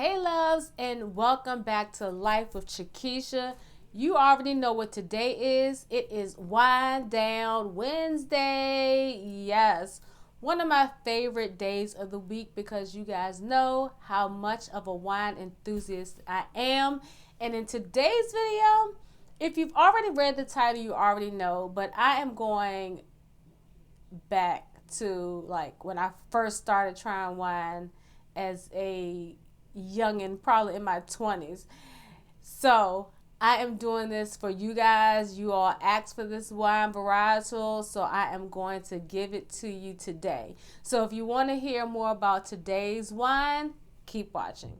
Hey loves, and welcome back to Life with Chekesha. You already know what today is. It is Winedown Wednesday. Yes, one of my favorite days of the week because you guys know how much of a wine enthusiast I am. And in today's video, if you've already read the title, you already know, but I am going back to like when I first started trying wine as a youngin', probably in my 20s. So I am doing this for you guys. You all asked for this wine varietal, so I am going to give it to you today. So if you want to hear more about today's wine, keep watching.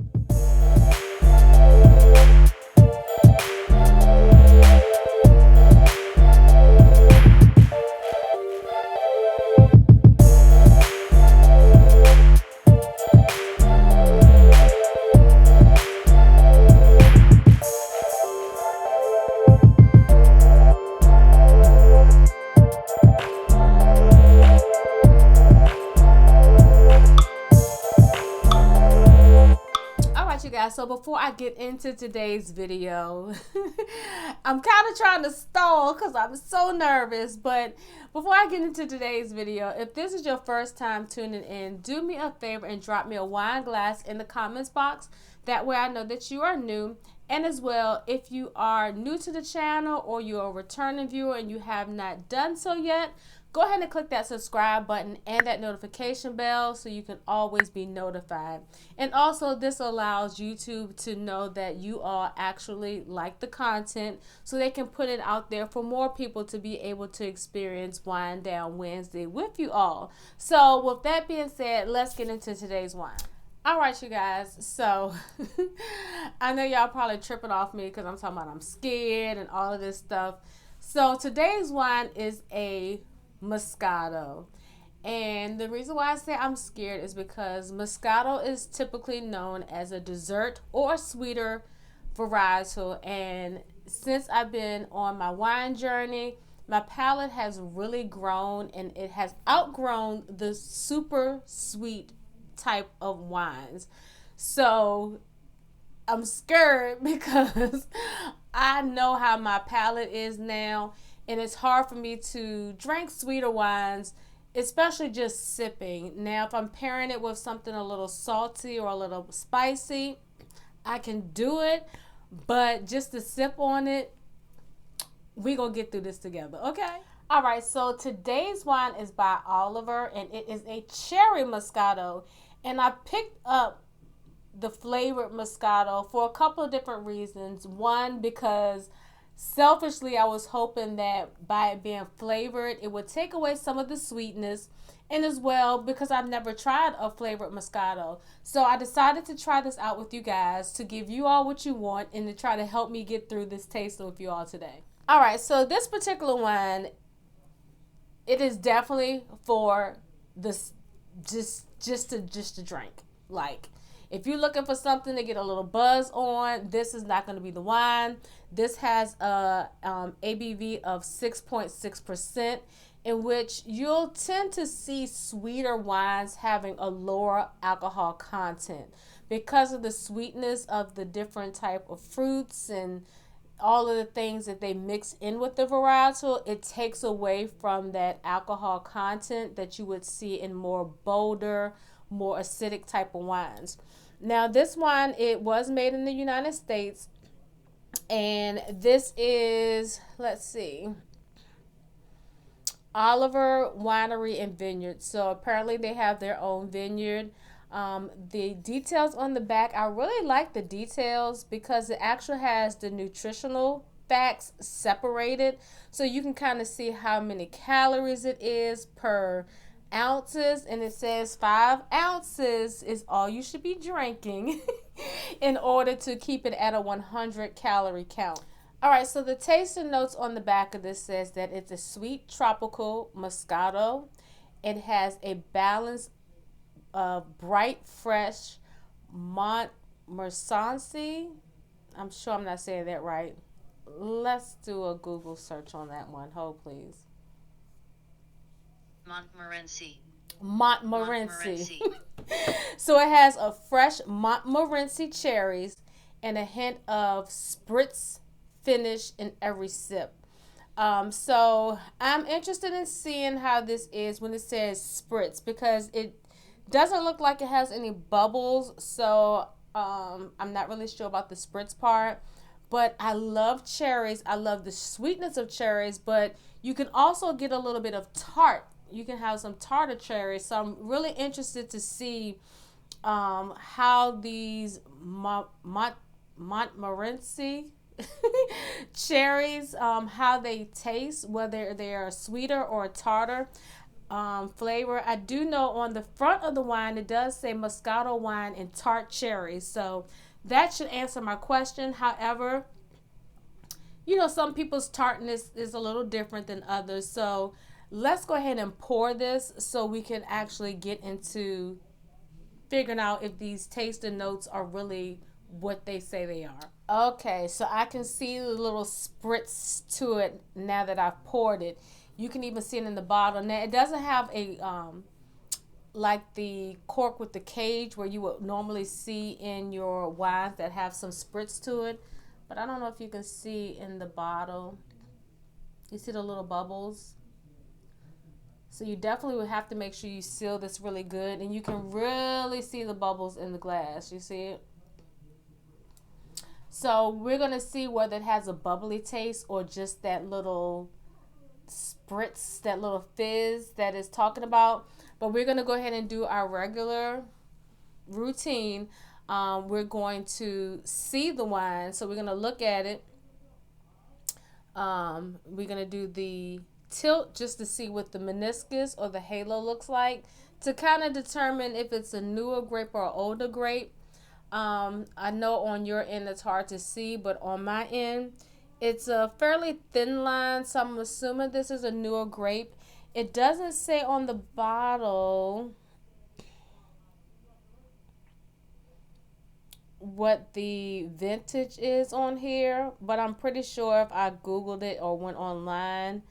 You guys, so before I get into today's video, I'm kind of trying to stall because I'm so nervous, but before I get into today's video, if this is your first time tuning in, do me a favor and drop me a wine glass in the comments box. That way I know that you are new. And as well, if you are new to the channel or you're a returning viewer and you have not done so yet, go ahead and click that subscribe button and that notification bell so you can always be notified. And also this allows YouTube to know that you all actually like the content so they can put it out there for more people to be able to experience Winedown Wednesday with you all. So with that being said, let's get into today's wine. All right, you guys, so I know y'all probably tripping off me because I'm talking about I'm scared and all of this stuff. So today's wine is a Moscato. And the reason why I say I'm scared is because Moscato is typically known as a dessert or sweeter varietal. And since I've been on my wine journey, my palate has really grown and it has outgrown the super sweet type of wines. So I'm scared because I know how my palate is now, and it's hard for me to drink sweeter wines, especially just sipping. Now, if I'm pairing it with something a little salty or a little spicy, I can do it, but just to sip on it, we gonna get through this together, okay? All right, so today's wine is by Oliver, and it is a cherry Moscato. And I picked up the flavored Moscato for a couple of different reasons. One, because selfishly I was hoping that by it being flavored, it would take away some of the sweetness. And as well, because I've never tried a flavored Moscato. So I decided to try this out with you guys to give you all what you want and to try to help me get through this tasting with you all today. All right, so this particular wine, it is definitely for this just to drink. Like, if you're looking for something to get a little buzz on, this is not going to be the wine. This has a ABV of 6.6%, in which you'll tend to see sweeter wines having a lower alcohol content because of the sweetness of the different type of fruits and all of the things that they mix in with the varietal. It takes away from that alcohol content that you would see in more bolder, more acidic type of wines. Now, this wine, it was made in the United States, and this is, let's see, Oliver Winery and Vineyard. So apparently they have their own vineyard. The details on the back, I really like the details because it actually has the nutritional facts separated, so you can kind of see how many calories it is per ounces, and it says 5 ounces is all you should be drinking in order to keep it at a 100 calorie count. All right, so the tasting notes on the back of this says that it's a sweet tropical Moscato. It has a balance of bright, fresh Montmorency. I'm sure I'm not saying that right. Let's do a Google search on that one. Hold, please. Montmorency. Montmorency. So it has a fresh Montmorency cherries and a hint of spritz finish in every sip. So I'm interested in seeing how this is when it says spritz, because it doesn't look like it has any bubbles. So I'm not really sure about the spritz part. But I love cherries. I love the sweetness of cherries, but you can also get a little bit of tart. You can have some tartar cherries. So I'm really interested to see how these Montmorency cherries, how they taste, whether they are sweeter or tartar flavor. I do know on the front of the wine it does say Moscato wine and tart cherries, so that should answer my question. However, you know, some people's tartness is a little different than others, so let's go ahead and pour this so we can actually get into figuring out if these tasting notes are really what they say they are. Okay, so I can see the little spritz to it now that I've poured it. You can even see it in the bottle. Now it doesn't have a like the cork with the cage where you would normally see in your wines that have some spritz to it. But I don't know if you can see in the bottle. You see the little bubbles? So you definitely would have to make sure you seal this really good, and you can really see the bubbles in the glass. You see it? So we're going to see whether it has a bubbly taste or just that little spritz, that little fizz that it's talking about. But we're going to go ahead and do our regular routine. We're going to see the wine. So we're going to look at it. We're going to do the tilt just to see what the meniscus or the halo looks like to kind of determine if it's a newer grape or an older grape. I know on your end it's hard to see, but on my end it's a fairly thin line, so I'm assuming this is a newer grape. It doesn't say on the bottle what the vintage is on here, but I'm pretty sure if I googled it or went online,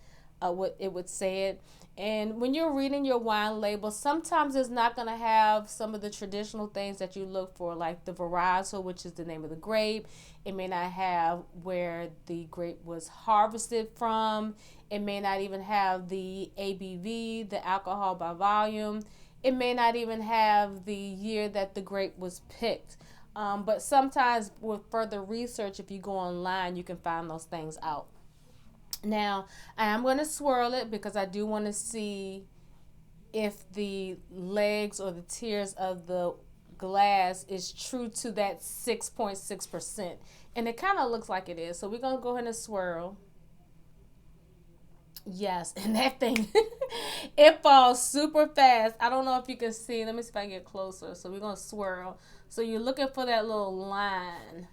it would say it. And when you're reading your wine label, sometimes it's not going to have some of the traditional things that you look for, like the varietal, which is the name of the grape. It may not have where the grape was harvested from. It may not even have the ABV, the alcohol by volume. It may not even have the year that the grape was picked. But sometimes with further research, if you go online, you can find those things out. Now, I am going to swirl it because I do want to see if the legs or the tiers of the glass is true to that 6.6%. And it kind of looks like it is. So we're going to go ahead and swirl. Yes, and that thing, it falls super fast. I don't know if you can see. Let me see if I can get closer. So we're going to swirl. So you're looking for that little line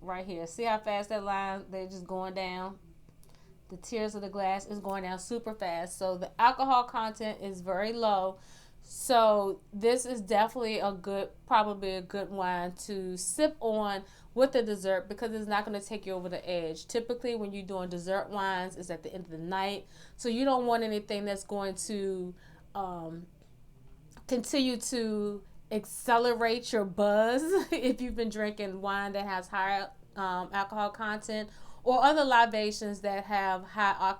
right here. See how fast that line, they're just going down? The tiers of the glass is going down super fast. So the alcohol content is very low. So this is definitely probably a good wine to sip on with the dessert because it's not going to take you over the edge. Typically when you're doing dessert wines, it's at the end of the night. So you don't want anything that's going to continue to accelerate your buzz if you've been drinking wine that has higher alcohol content or other libations that have high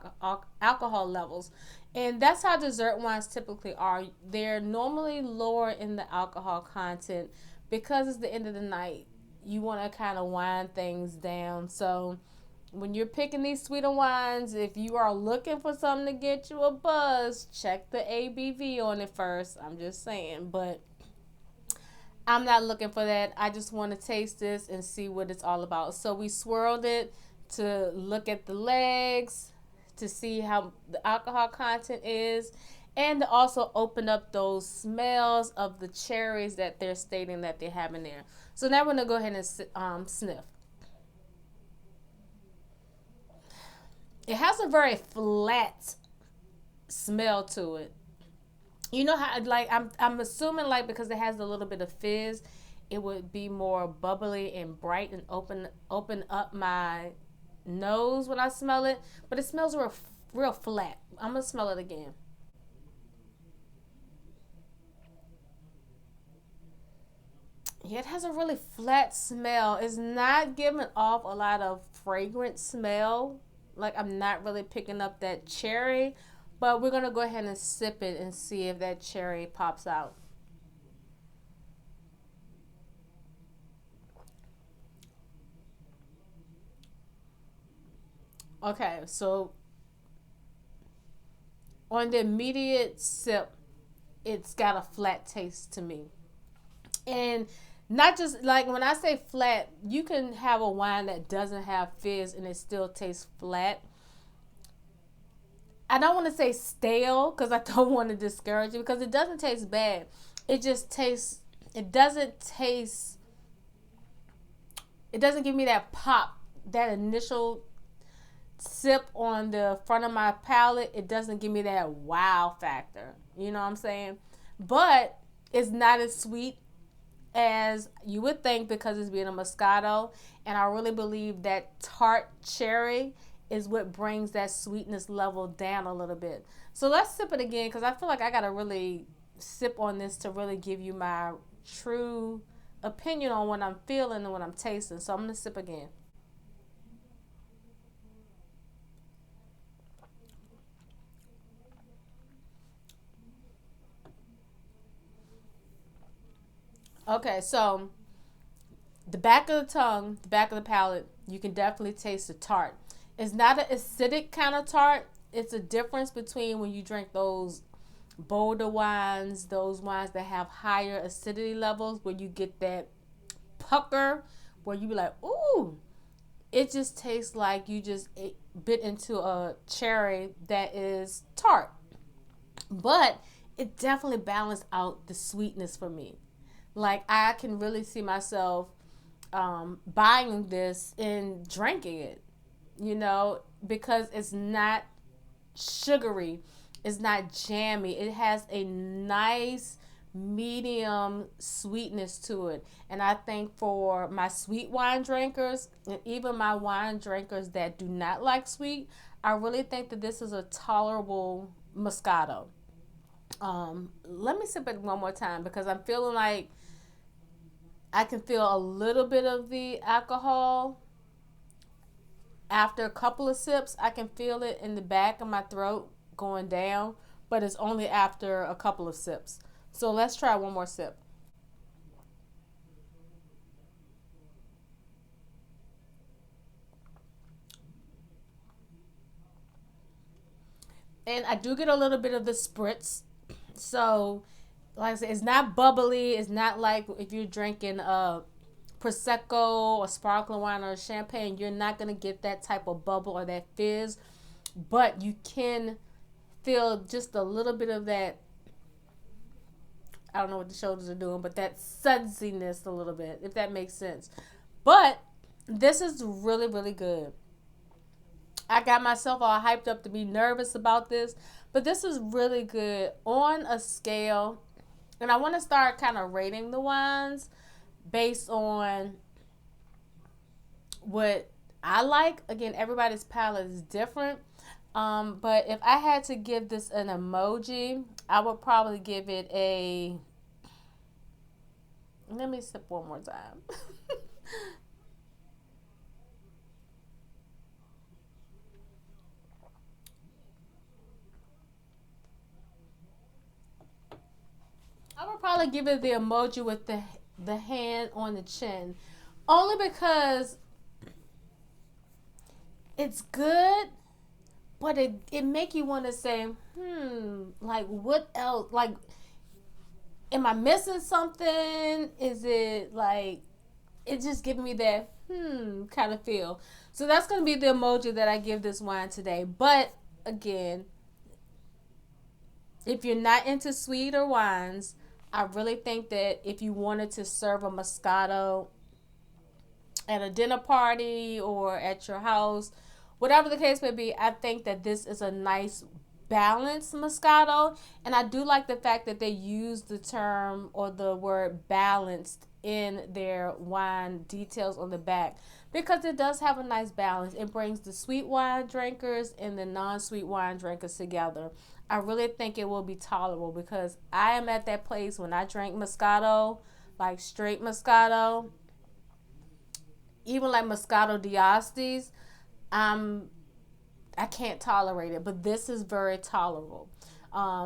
alcohol levels. And that's how dessert wines typically are. They're normally lower in the alcohol content because it's the end of the night. You want to kind of wind things down. So when you're picking these sweeter wines, if you are looking for something to get you a buzz, check the ABV on it first. I'm just saying. But I'm not looking for that. I just want to taste this and see what it's all about. So we swirled it to look at the legs, to see how the alcohol content is, and to also open up those smells of the cherries that they're stating that they have in there. So now we're going to go ahead and sniff. It has a very flat smell to it. You know how, like, I'm assuming, like, because it has a little bit of fizz, it would be more bubbly and bright and open up my nose when I smell it, but it smells real flat. I'm gonna smell it again. Yeah, it has a really flat smell. It's not giving off a lot of fragrant smell. Like I'm not really picking up that cherry, but we're gonna go ahead and sip it and see if that cherry pops out. Okay, so on the immediate sip, it's got a flat taste to me. And not just like when I say flat, you can have a wine that doesn't have fizz and it still tastes flat. I don't want to say stale because I don't want to discourage you because it doesn't taste bad. It just tastes, it doesn't taste, it doesn't give me that pop, that initial sip on the front of my palate. It doesn't give me that wow factor. You know what I'm saying? But it's not as sweet as you would think because it's being a Moscato. And I really believe that tart cherry is what brings that sweetness level down a little bit. So let's sip it again because I feel like I got to really sip on this to really give you my true opinion on what I'm feeling and what I'm tasting. So I'm going to sip again. Okay, so the back of the tongue, the back of the palate, you can definitely taste the tart. It's not an acidic kind of tart. It's a difference between when you drink those bolder wines, those wines that have higher acidity levels, where you get that pucker, where you be like, ooh, it just tastes like you just bit into a cherry that is tart. But it definitely balanced out the sweetness for me. Like I can really see myself buying this and drinking it, you know, because it's not sugary, it's not jammy. It has a nice medium sweetness to it. And I think for my sweet wine drinkers and even my wine drinkers that do not like sweet, I really think that this is a tolerable Moscato. Let me sip it one more time because I'm feeling like I can feel a little bit of the alcohol after a couple of sips. I can feel it in the back of my throat going down, but it's only after a couple of sips. So let's try one more sip. And I do get a little bit of the spritz. So, like I said, it's not bubbly. It's not like if you're drinking a prosecco or sparkling wine or champagne, you're not gonna get that type of bubble or that fizz. But you can feel just a little bit of that. I don't know what the shoulders are doing, but that sudsiness a little bit, if that makes sense. But this is really, really good. I got myself all hyped up to be nervous about this, but this is really good on a scale. And I want to start kind of rating the wines based on what I like. Again, everybody's palate is different. But if I had to give this an emoji, I would probably give it a. Let me sip one more time. I would probably give it the emoji with the hand on the chin, only because it's good, but it make you want to say, like what else? Like, am I missing something? Is it like it just giving me that kind of feel? So that's gonna be the emoji that I give this wine today. But again, if you're not into sweet or wines, I really think that if you wanted to serve a Moscato at a dinner party or at your house, whatever the case may be, I think that this is a nice balanced Moscato. And I do like the fact that they use the term or the word balanced in their wine details on the back because it does have a nice balance. It brings the sweet wine drinkers and the non-sweet wine drinkers together. I really think it will be tolerable because I am at that place when I drink Moscato. like straight Moscato, even like Moscato d'Astis, I can't tolerate it, but this is very tolerable.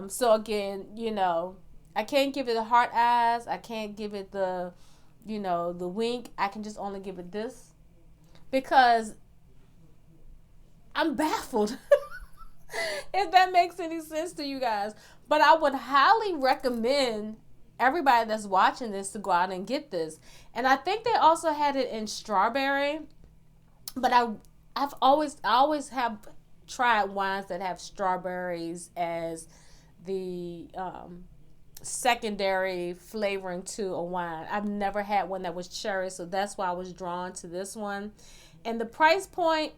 So again, I can't give it the heart eyes. I can't give it the, the wink. I can just only give it this because I'm baffled. If that makes any sense to you guys. But I would highly recommend everybody that's watching this to go out and get this. And I think they also had it in strawberry. But I always have tried wines that have strawberries as the secondary flavoring to a wine. I've never had one that was cherry, so that's why I was drawn to this one. And the price point,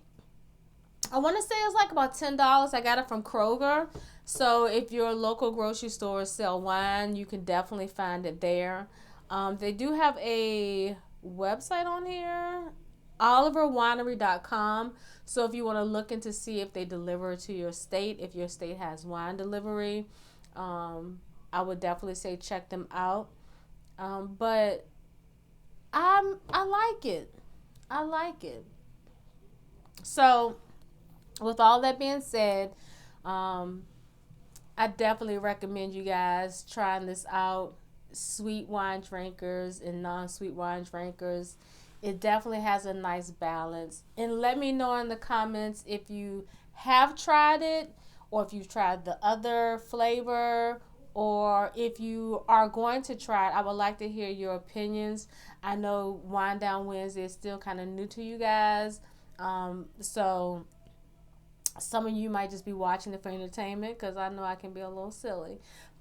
I want to say it's like about $10. I got it from Kroger. So if your local grocery stores sell wine, you can definitely find it there. They do have a website on here, oliverwinery.com. So if you want to look into see if they deliver to your state, if your state has wine delivery, I would definitely say check them out. But I like it. I like it. So with all that being said, I definitely recommend you guys trying this out. Sweet wine drinkers and non-sweet wine drinkers. It definitely has a nice balance. And let me know in the comments if you have tried it, or if you've tried the other flavor, or if you are going to try it. I would like to hear your opinions. I know Winedown Wednesday is still kind of new to you guys. So some of you might just be watching it for entertainment, because I know I can be a little silly.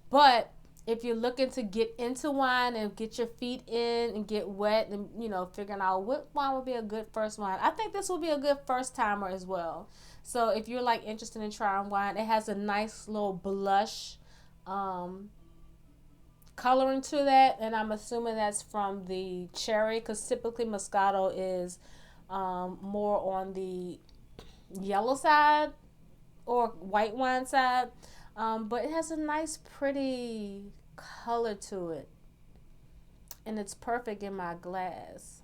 But if you're looking to get into wine and get your feet in and get wet and, figuring out what wine would be a good first wine, I think this will be a good first timer as well. So if you're like interested in trying wine, it has a nice little blush coloring to that. And I'm assuming that's from the cherry, because typically Moscato is more on the yellow side or white wine side, but it has a nice pretty color to it, and it's perfect in my glass.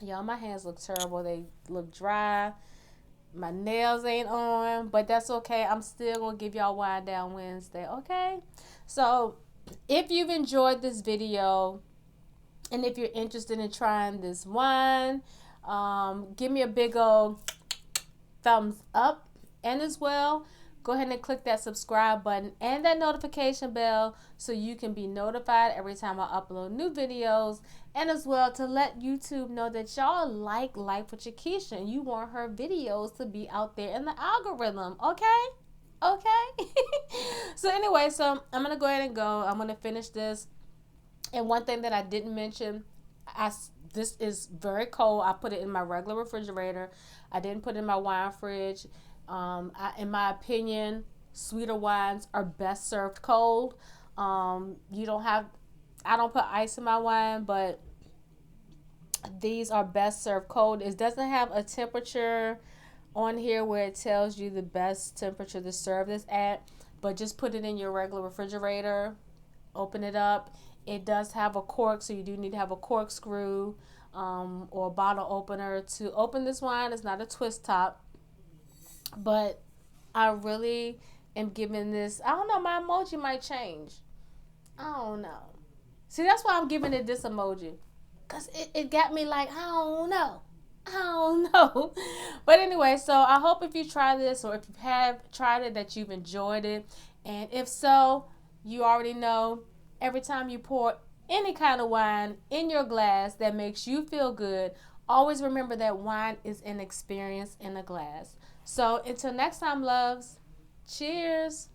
Y'all, my hands look terrible. They look dry. My nails ain't on, but that's okay. I'm still gonna give y'all Winedown Wednesday, okay? So if you've enjoyed this video and if you're interested in trying this wine, give me a big old thumbs up, and as well go ahead and click that subscribe button and that notification bell so you can be notified every time I upload new videos, and as well to let YouTube know that y'all like Life with Chekesha and you want her videos to be out there in the algorithm, okay? So anyway, so I'm gonna go ahead and go. I'm gonna finish this. And one thing that I didn't mention, this is very cold. I put it in my regular refrigerator. I didn't put it in my wine fridge. In my opinion, sweeter wines are best served cold. I don't put ice in my wine, but these are best served cold. It doesn't have a temperature on here where it tells you the best temperature to serve this at, but just put it in your regular refrigerator, open it up. It does have a cork, so you do need to have a corkscrew or a bottle opener to open this wine. It's not a twist top, but I really am giving this, I don't know, my emoji might change. I don't know. See, that's why I'm giving it this emoji, because it got me like, I don't know. But anyway, so I hope if you try this, or if you have tried it, that you've enjoyed it. And if so, you already know, every time you pour any kind of wine in your glass that makes you feel good, always remember that wine is an experience in a glass. So until next time, loves, cheers.